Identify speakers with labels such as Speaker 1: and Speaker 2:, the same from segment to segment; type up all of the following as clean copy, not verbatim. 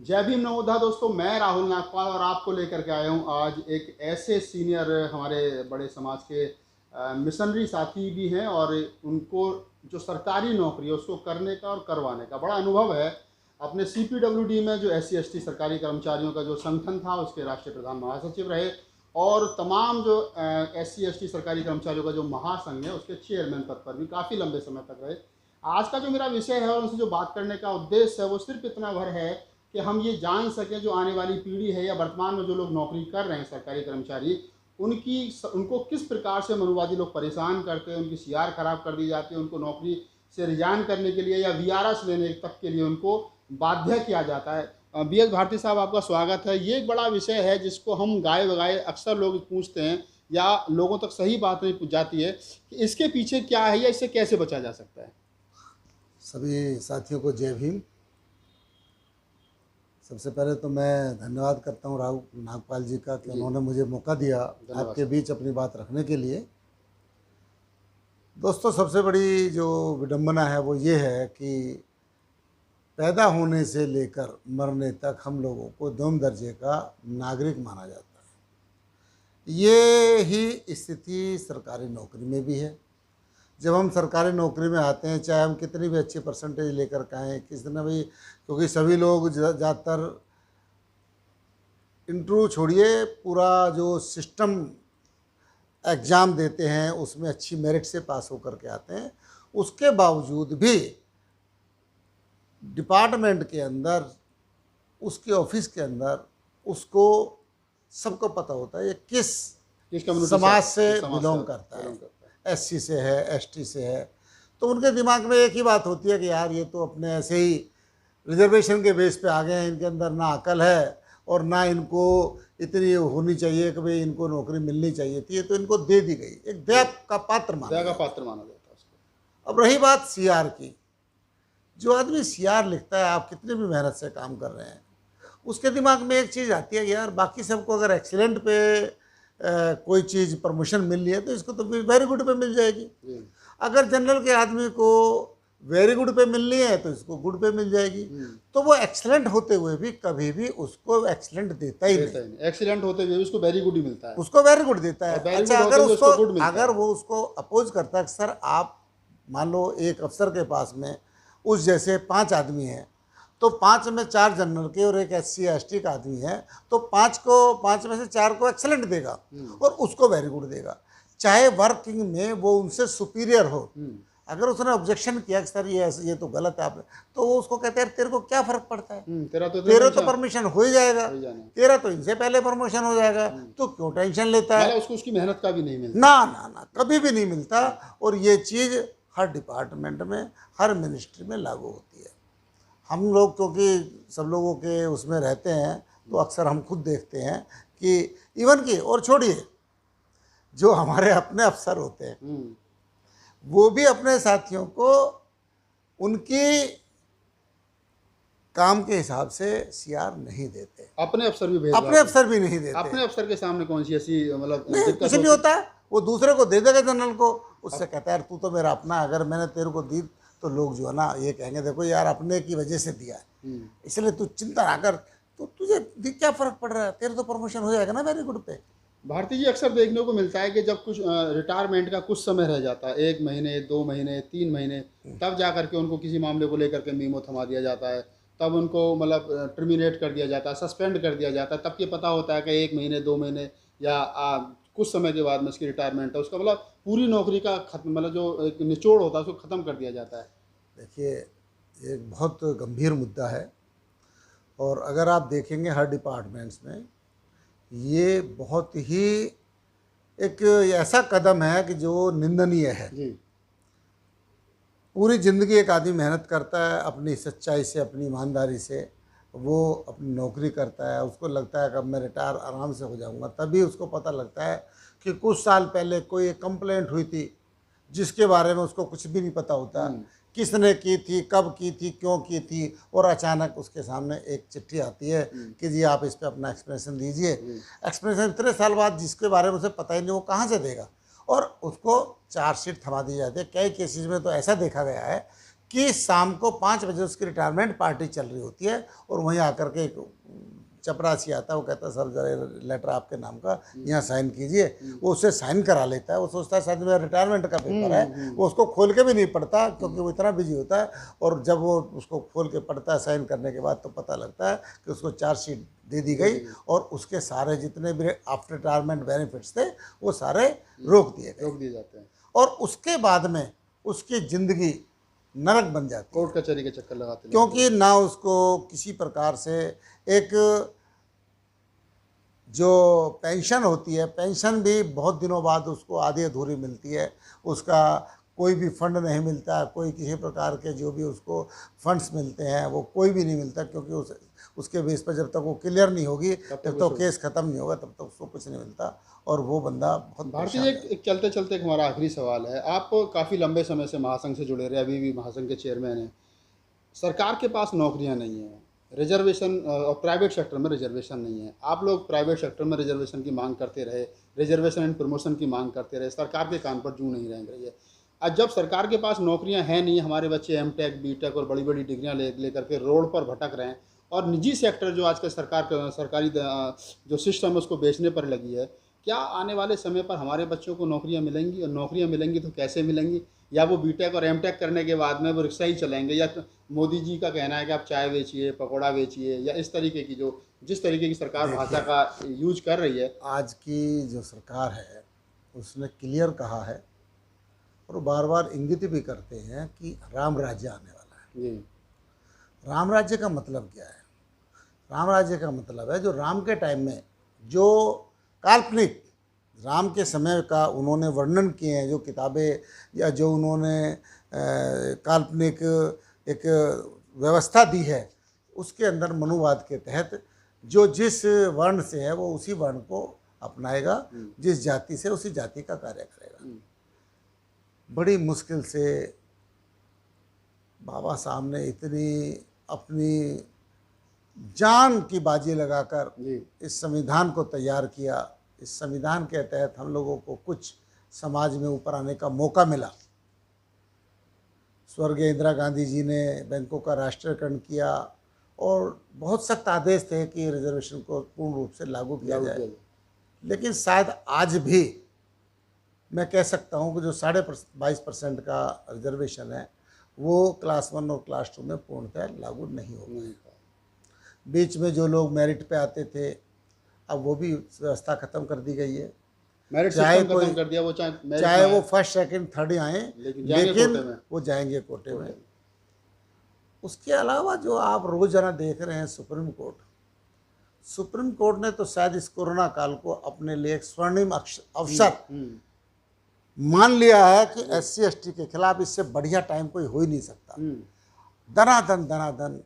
Speaker 1: जय भीम नवोधा दोस्तों, मैं राहुल नागपाल और आपको लेकर के आया हूँ आज एक ऐसे सीनियर हमारे बड़े समाज के मिशनरी साथी भी हैं और उनको जो सरकारी नौकरी है उसको करने का और करवाने का बड़ा अनुभव है। अपने CPWD में जो SC ST सरकारी कर्मचारियों का जो संगठन था उसके राष्ट्रीय प्रधान महासचिव रहे और तमाम जो SC ST सरकारी कर्मचारियों का जो महासंघ है उसके चेयरमैन पद पर भी काफ़ी लंबे समय तक रहे। आज का जो मेरा विषय है और उनसे जो बात करने का उद्देश्य है वो सिर्फ इतना भर है कि हम ये जान सकें जो आने वाली पीढ़ी है या वर्तमान में जो लोग नौकरी कर रहे हैं सरकारी कर्मचारी, उनको किस प्रकार से मनुवादी लोग परेशान करते हैं, उनकी CR खराब कर दी जाती है, उनको नौकरी से रिजाइन करने के लिए या VRS लेने तक के लिए उनको बाध्य किया जाता है। BS भारती साहब, आपका स्वागत है। ये एक बड़ा विषय है जिसको हम गाए बगाए अक्सर लोग पूछते हैं या लोगों तक सही बात नहीं पूछ जाती है कि इसके पीछे क्या है या इससे कैसे बचा जा सकता है।
Speaker 2: सभी साथियों को जय भीम। सबसे पहले तो मैं धन्यवाद करता हूँ राहुल नागपाल जी का कि उन्होंने मुझे मौका दिया आपके बीच अपनी बात रखने के लिए। दोस्तों, सबसे बड़ी जो विडंबना है वो ये है कि पैदा होने से लेकर मरने तक हम लोगों को दोम दर्जे का नागरिक माना जाता है। ये ही स्थिति सरकारी नौकरी में भी है। जब हम सरकारी नौकरी में आते हैं, चाहे हम कितनी भी अच्छी परसेंटेज लेकर के आएँ, किसी ने भी, क्योंकि सभी लोग ज़्यादातर इंटरव्यू छोड़िए, पूरा जो सिस्टम एग्ज़ाम देते हैं उसमें अच्छी मेरिट से पास होकर के आते हैं। उसके बावजूद भी डिपार्टमेंट के अंदर, उसके ऑफिस के अंदर, उसको सबको पता होता है ये किस समाज से बिलोंग करता है। SC से है, ST से है, तो उनके दिमाग में एक ही बात होती है कि यार ये तो अपने ऐसे ही रिजर्वेशन के बेस पे आ गए हैं, इनके अंदर ना अकल है और ना इनको इतनी होनी चाहिए कि भाई इनको नौकरी मिलनी चाहिए थी, ये तो इनको दे दी गई। एक दया का पात्र माना
Speaker 1: जाता है उसको।
Speaker 2: अब रही बात CR की, जो आदमी CR लिखता है, आप कितनी भी मेहनत से काम कर रहे हैं, उसके दिमाग में एक चीज़ आती है कि यार बाकी सबको अगर एक्सीलेंट पे कोई चीज़ प्रमोशन मिल रही है तो इसको तो वेरी गुड पे मिल जाएगी। अगर जनरल के आदमी को वेरी गुड पे मिलनी है तो इसको गुड पे मिल जाएगी। तो वो एक्सीलेंट होते हुए भी कभी भी उसको एक्सीलेंट देता ही नहीं।
Speaker 1: एक्सीलेंट होते हुए उसको वेरी गुड ही मिलता है,
Speaker 2: उसको वेरी गुड देता है। अच्छा, अगर वो उसको अपोज करता है, सर आप मान लो एक अफसर के पास में उस जैसे 5 आदमी हैं, तो 5 में 4 जनरल के और एक SC ST का आदमी है, तो 5 में से 4 को एक्सेलेंट देगा और उसको वेरी गुड देगा, चाहे वर्किंग में वो उनसे सुपीरियर हो। अगर उसने ऑब्जेक्शन किया कि सर ये तो गलत है आपने, तो वो उसको कहते हैं तेरे को क्या फर्क पड़ता है, तेरा तो परमिशन हो ही जाएगा, तेरा तो इनसे पहले प्रमोशन हो जाएगा, तो क्यों टेंशन लेता है।
Speaker 1: उसको उसकी मेहनत का भी नहीं मिलता।
Speaker 2: ना, कभी भी नहीं मिलता। और ये चीज़ हर डिपार्टमेंट में, हर मिनिस्ट्री में लागू होती है। हम लोग क्योंकि सब लोगों के उसमें रहते हैं तो अक्सर हम खुद देखते हैं कि इवन की, और छोड़िए, जो हमारे अपने अफसर होते हैं वो भी अपने साथियों को उनकी काम के हिसाब से CR नहीं देते।
Speaker 1: अपने अफसर भी नहीं देते। अपने अफसर के सामने कौन सी ऐसी मतलब
Speaker 2: कुछ नहीं होता है, वो दूसरे को दे देगा जनरल को, उससे कहता है यार तू तो मेरा अपना, अगर मैंने तेरे को दी तो लोग जो है ना ये कहेंगे देखो यार अपने की वजह से दिया है, इसलिए तू चिंता ना कर, तो तुझे क्या फ़र्क पड़ रहा है, तेरे तो प्रमोशन हो जाएगा ना वेरी गुड पे।
Speaker 1: भारती जी, अक्सर देखने को मिलता है कि जब कुछ रिटायरमेंट का कुछ समय रह जाता है, 1 महीने 2 महीने 3 महीने, तब जा करके उनको किसी मामले को लेकर के मीमो थमा दिया जाता है, तब उनको मतलब टर्मिनेट कर दिया जाता है, सस्पेंड कर दिया जाता है। तब ये पता होता है कि 1 महीने 2 महीने या कुछ समय के बाद में उसकी रिटायरमेंट है, उसका मतलब पूरी नौकरी का खत्म, मतलब जो एक निचोड़ होता है उसको ख़त्म कर दिया जाता है।
Speaker 2: देखिए, एक बहुत गंभीर मुद्दा है और अगर आप देखेंगे हर डिपार्टमेंट्स में ये बहुत ही एक ऐसा कदम है कि जो निंदनीय है। पूरी ज़िंदगी एक आदमी मेहनत करता है, अपनी सच्चाई से, अपनी ईमानदारी से वो अपनी नौकरी करता है, उसको लगता है कि अब मैं रिटायर आराम से हो जाऊंगा, तभी उसको पता लगता है कि कुछ साल पहले कोई एक कंप्लेंट हुई थी जिसके बारे में उसको कुछ भी नहीं पता होता, किसने की थी, कब की थी, क्यों की थी, और अचानक उसके सामने एक चिट्ठी आती है कि जी आप इस पर अपना एक्सप्रेशन दीजिए। एक्सप्रेशन इतने साल बाद जिसके बारे में उसे पता ही नहीं, वो कहाँ से देगा, और उसको चार्जशीट थमा दी जाती है। कई केसेस में तो ऐसा देखा गया है कि शाम को 5 बजे उसकी रिटायरमेंट पार्टी चल रही होती है और वहीं आकर के एक चपरासी आता है, वो कहता है सर जरा लेटर आपके नाम का यहाँ साइन कीजिए। वो उससे साइन करा लेता है, वो सोचता है शायद मेरा रिटायरमेंट का पेपर है, वो उसको खोल के भी नहीं पढ़ता क्योंकि वो इतना बिजी होता है। और जब वो उसको खोल के पढ़ता है साइन करने के बाद तो पता लगता है कि उसको चार्जशीट दे दी गई और उसके सारे जितने भी आफ्टर रिटायरमेंट बेनिफिट्स थे वो सारे रोक दिए
Speaker 1: जाते हैं
Speaker 2: और उसके बाद में उसकी ज़िंदगी नरक बन जाती है।
Speaker 1: कोर्ट कचहरी के चक्कर लगाते हैं,
Speaker 2: क्योंकि ना उसको किसी प्रकार से एक जो पेंशन होती है, पेंशन भी बहुत दिनों बाद उसको आधी अधूरी मिलती है, उसका कोई भी फंड नहीं मिलता, कोई किसी प्रकार के जो भी उसको फंड्स मिलते हैं वो कोई भी नहीं मिलता, क्योंकि उसके बेस पर जब तक वो क्लियर नहीं होगी जब तक केस ख़त्म नहीं होगा तब तक उसको कुछ नहीं मिलता और वो बंदा बहुत
Speaker 1: भारती जी। एक चलते चलते एक हमारा आखिरी सवाल है, आप काफ़ी लंबे समय से महासंघ से जुड़े रहे, अभी भी महासंघ के चेयरमैन हैं। सरकार के पास नौकरियां नहीं हैं, रिजर्वेशन और प्राइवेट सेक्टर में रिजर्वेशन नहीं है। आप लोग प्राइवेट सेक्टर में रिजर्वेशन की मांग करते रहे, रिजर्वेशन एंड प्रमोशन की मांग करते रहे, सरकार के कान पर जूं नहीं रेंग रही है। आज जब सरकार के पास नौकरियां हैं नहीं, हमारे बच्चे एमटेक बीटेक और बड़ी बड़ी डिग्रियां लेकर के रोड पर भटक रहे हैं और निजी सेक्टर जो आजकल सरकारी जो सिस्टम है उसको बेचने पर लगी है, क्या आने वाले समय पर हमारे बच्चों को नौकरियां मिलेंगी? और नौकरियां मिलेंगी तो कैसे मिलेंगी? या वो बीटेक और एमटेक करने के बाद में वो रिक्शा ही चलाएंगे, या मोदी जी का कहना है कि आप चाय बेचिए, पकौड़ा बेचिए, या इस तरीके की जिस तरीके की सरकार भाषा का यूज कर रही है?
Speaker 2: आज की जो सरकार है उसने क्लियर कहा है और बार बार इंगित भी करते हैं कि राम राज्य आने वाला है।
Speaker 1: जी।
Speaker 2: राम राज्य का मतलब क्या है? राम राज्य का मतलब है जो राम के टाइम में जो काल्पनिक राम के समय का उन्होंने वर्णन किए हैं, जो किताबें या जो उन्होंने काल्पनिक एक व्यवस्था दी है, उसके अंदर मनुवाद के तहत जो जिस वर्ण से है वो उसी वर्ण को अपनाएगा, जिस जाति से उसी जाति का कार्य करेगा। बड़ी मुश्किल से बाबा साहब ने इतनी अपनी जान की बाजी लगाकर इस संविधान को तैयार किया। इस संविधान के तहत हम लोगों को कुछ समाज में ऊपर आने का मौका मिला। स्वर्गीय इंदिरा गांधी जी ने बैंकों का राष्ट्रीयकरण किया और बहुत सख्त आदेश थे कि रिजर्वेशन को पूर्ण रूप से लागू किया जाए। लेकिन शायद आज भी मैं कह सकता हूं कि जो 22.5% का रिजर्वेशन है वो क्लास 1 और क्लास 2 में पूर्णतः लागू नहीं हो पाएगा। बीच में जो लोग मेरिट पे आते थे अब वो भी व्यवस्था खत्म कर दी गई है।
Speaker 1: चाहे खत्म कर दिया, वो
Speaker 2: चाहे वो फर्स्ट सेकंड थर्ड आए, लेकिन वो जाएंगे कोटे में। उसके अलावा जो आप रोजाना देख रहे हैं सुप्रीम कोर्ट ने तो शायद इस कोरोना काल को अपने लिए एक स्वर्णिम अवसर मान लिया है कि SC ST के खिलाफ इससे बढ़िया टाइम कोई हो ही नहीं सकता। दनादन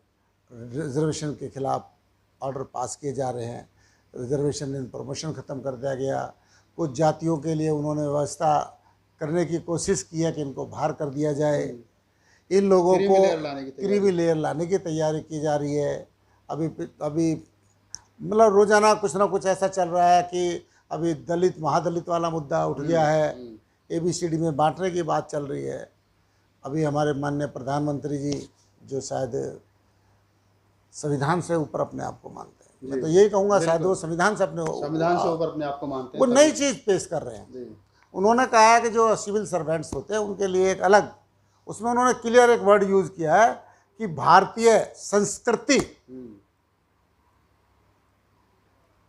Speaker 2: रिजर्वेशन के खिलाफ ऑर्डर पास किए जा रहे हैं। रिजर्वेशन एंड प्रमोशन ख़त्म कर दिया गया। कुछ जातियों के लिए उन्होंने व्यवस्था करने की कोशिश की है कि इनको बाहर कर दिया जाए। इन लोगों को क्रीमी लेयर लाने की तैयारी की जा रही है। अभी मतलब रोज़ाना कुछ ना कुछ ऐसा चल रहा है कि अभी दलित महादलित वाला मुद्दा उठ गया है, ABCD में बांटने की बात चल रही है। अभी हमारे माननीय प्रधानमंत्री जी जो शायद संविधान से ऊपर अपने आप को मानते हैं, मैं तो यही कहूँगा शायद वो संविधान से
Speaker 1: ऊपर अपने आप को मानते हैं,
Speaker 2: वो नई चीज़ पेश कर रहे हैं। उन्होंने कहा है कि जो सिविल सर्वेंट्स होते हैं उनके लिए एक अलग, उसमें उन्होंने क्लियर एक वर्ड यूज किया है कि भारतीय संस्कृति।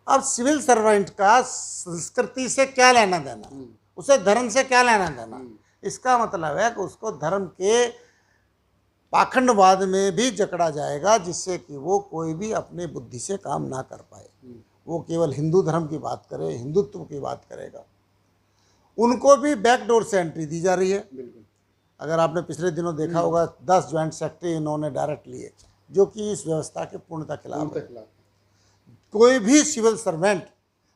Speaker 2: अब सिविल सर्वेंट का संस्कृति से क्या लेना देना, उसे धर्म से क्या लेना देना? इसका मतलब है कि उसको धर्म के पाखंडवाद में भी जकड़ा जाएगा, जिससे कि वो कोई भी अपने बुद्धि से काम ना कर पाए। वो केवल हिंदू धर्म की बात करे, हिंदुत्व की बात करेगा। उनको भी बैकडोर से एंट्री दी जा रही है। अगर आपने पिछले दिनों देखा होगा 10 ज्वाइंट सेक्रेटरी इन्होंने डायरेक्ट लिए, जो कि इस व्यवस्था के पूर्णतः खिलाफ है। कोई भी सिविल सर्वेंट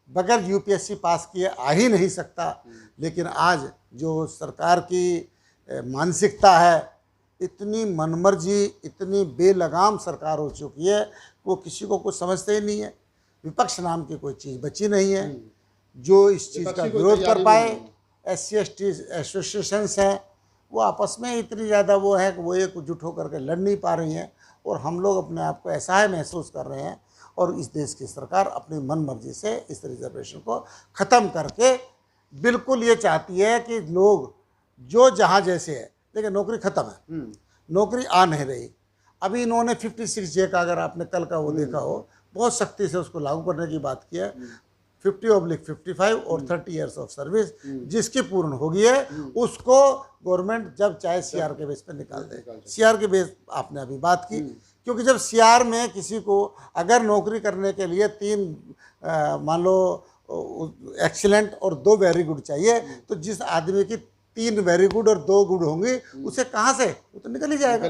Speaker 2: बगैर UPSC पास किए आ ही नहीं सकता। लेकिन आज जो सरकार की मानसिकता है, इतनी मनमर्जी, इतनी बेलगाम सरकार हो चुकी है, वो किसी को कुछ समझते ही नहीं है। विपक्ष नाम की कोई चीज़ बची नहीं है जो इस चीज़ का विरोध कर पाए। SC ST एसोसिएशंस हैं, वो आपस में इतनी ज़्यादा वो है कि वो एकजुट होकर के लड़ नहीं पा रही हैं, और हम लोग अपने आप को असहाय महसूस कर रहे हैं। और इस देश की सरकार अपनी मन मर्जी से इस रिजर्वेशन को ख़त्म करके बिल्कुल ये चाहती है कि लोग जो जहाँ जैसे है, देखिए नौकरी ख़त्म है, नौकरी आ नहीं रही। अभी इन्होंने 56J का, अगर आपने कल का वो देखा हो, बहुत सख्ती से उसको लागू करने की बात की है। 50/55 और 30 ईयर्स ऑफ सर्विस जिसकी पूर्ण होगी है, उसको गवर्नमेंट जब चाहे CR के बेस पे निकाल दे। CR के बेस आपने अभी बात की, क्योंकि जब CR में किसी को अगर नौकरी करने के लिए 3 मान लो एक्सीलेंट और 2 वेरी गुड चाहिए, तो जिस आदमी की 3 वेरी गुड और 2 गुड होंगी, उसे कहाँ से, वो तो निकल ही जाएगा।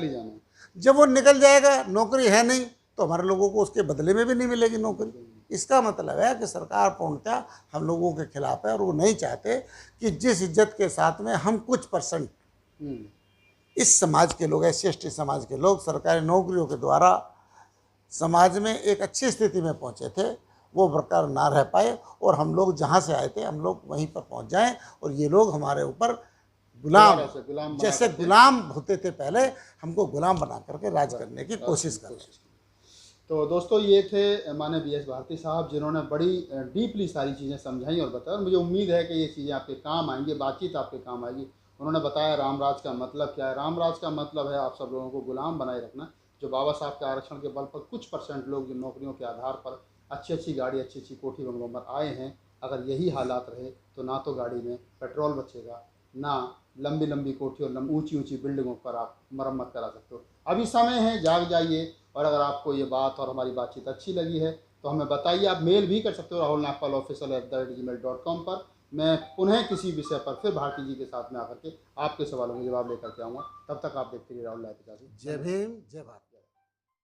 Speaker 2: जब वो निकल जाएगा, नौकरी है नहीं, तो हमारे लोगों को उसके बदले में भी नहीं मिलेगी नौकरी। इसका मतलब है कि सरकार पूर्णतः हम लोगों के खिलाफ है, और वो नहीं चाहते कि जिस इज्जत के साथ में हम कुछ परसेंट इस समाज के लोग, SC/ST समाज के लोग सरकारी नौकरियों के द्वारा समाज में एक अच्छी स्थिति में पहुंचे थे, वो बरकरार ना रह पाए, और हम लोग जहां से आए थे हम लोग वहीं पर पहुंच जाएं, और ये लोग हमारे ऊपर गुलाम जैसे गुलाम होते थे पहले, हमको गुलाम बना करके राज करने की कोशिश कर रहे हैं।
Speaker 1: तो दोस्तों, ये थे माननीय BS भारती साहब, जिन्होंने बड़ी डीपली सारी चीज़ें समझाई और बताया। मुझे उम्मीद है कि ये चीज़ें आपके काम आएंगी, बातचीत आपके काम आएगी। उन्होंने बताया रामराज का मतलब क्या है। रामराज का मतलब है आप सब लोगों को गुलाम बनाए रखना। जो बाबा साहब के आरक्षण के बल पर कुछ % लोग जो नौकरियों के आधार पर अच्छी अच्छी गाड़ी, अच्छी अच्छी कोठी बंगलों पर आए हैं, अगर यही हालात रहे तो ना तो गाड़ी में पेट्रोल बचेगा, ना लंबी लंबी कोठी और ऊंची ऊंची बिल्डिंगों पर आप मरम्मत करा सकते हो। अभी समय है, जाग जाइए। और अगर आपको ये बात और हमारी बातचीत अच्छी लगी है तो हमें बताइए। आप मेल भी कर सकते हो rahulnagpalofficial@gmail.com पर। मैं पुनः किसी विषय पर फिर भारती जी के साथ में आकर के आपके सवालों के जवाब लेकर के आऊँगा। तब तक आप देखते रहिए राहुल लाइव 50।
Speaker 2: जय भीम, जय भारत।